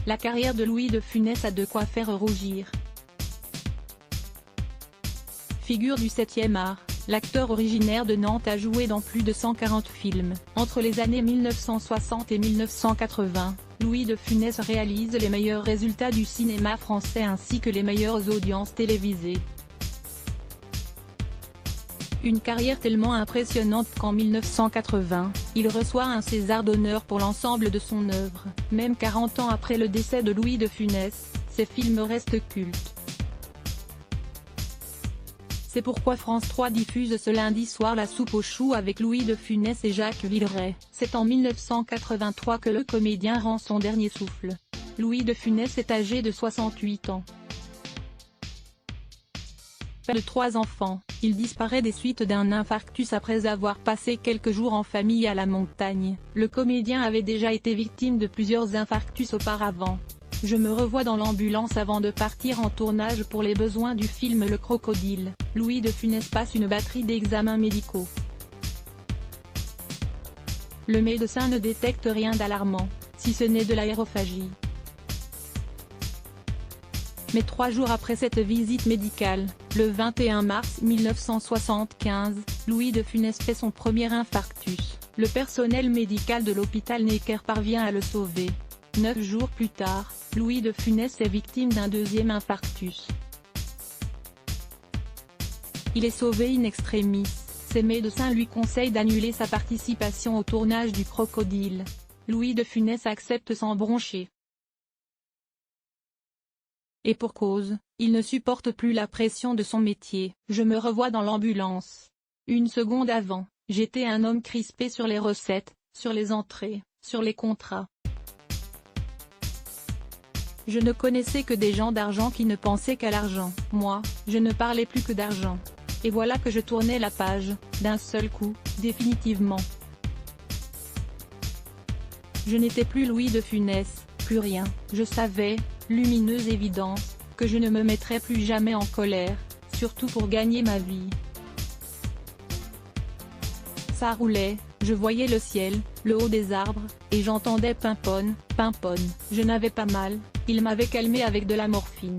La carrière de Louis de Funès a de quoi faire rougir. Figure du 7e art, l'acteur originaire de Nantes a joué dans plus de 140 films. Entre les années 1960 et 1980, Louis de Funès réalise les meilleurs résultats du cinéma français ainsi que les meilleures audiences télévisées. Une carrière tellement impressionnante qu'en 1980, il reçoit un César d'honneur pour l'ensemble de son œuvre. Même 40 ans après le décès de Louis de Funès, ses films restent cultes. C'est pourquoi France 3 diffuse ce lundi soir La soupe aux choux avec Louis de Funès et Jacques Villeray. C'est en 1983 que le comédien rend son dernier souffle. Louis de Funès est âgé de 68 ans. Père de 3 enfants, il disparaît des suites d'un infarctus après avoir passé quelques jours en famille à la montagne. Le comédien avait déjà été victime de plusieurs infarctus auparavant. Je me revois dans l'ambulance avant de partir en tournage pour les besoins du film Le Crocodile. Louis de Funès passe une batterie d'examens médicaux. Le médecin ne détecte rien d'alarmant, si ce n'est de l'aérophagie. Mais 3 jours après cette visite médicale, le 21 mars 1975, Louis de Funès fait son premier infarctus. Le personnel médical de l'hôpital Necker parvient à le sauver. 9 jours plus tard, Louis de Funès est victime d'un deuxième infarctus. Il est sauvé in extremis. Ses médecins lui conseillent d'annuler sa participation au tournage du Crocodile. Louis de Funès accepte sans broncher. Et pour cause, il ne supporte plus la pression de son métier. Je me revois dans l'ambulance. Une seconde avant, j'étais un homme crispé sur les recettes, sur les entrées, sur les contrats. Je ne connaissais que des gens d'argent qui ne pensaient qu'à l'argent. Moi, je ne parlais plus que d'argent. Et voilà que je tournais la page, d'un seul coup, définitivement. Je n'étais plus Louis de Funès, plus rien. Je savais, lumineuse évidence, que je ne me mettrais plus jamais en colère, surtout pour gagner ma vie. Ça roulait, je voyais le ciel, le haut des arbres, et j'entendais pimpone, pimpone. Je n'avais pas mal, il m'avait calmé avec de la morphine.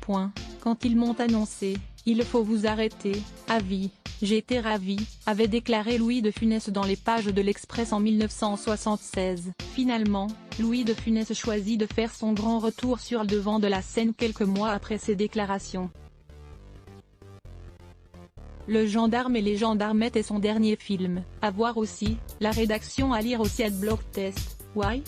Point. Quand ils m'ont annoncé, il faut vous arrêter, à vie, j'ai été ravi, avait déclaré Louis de Funès dans les pages de l'Express en 1976. Finalement, Louis de Funès choisit de faire son grand retour sur le devant de la scène quelques mois après ses déclarations. Le gendarme et les gendarmettes est son dernier film. À voir aussi, la rédaction à lire aussi Adblock Test. Why?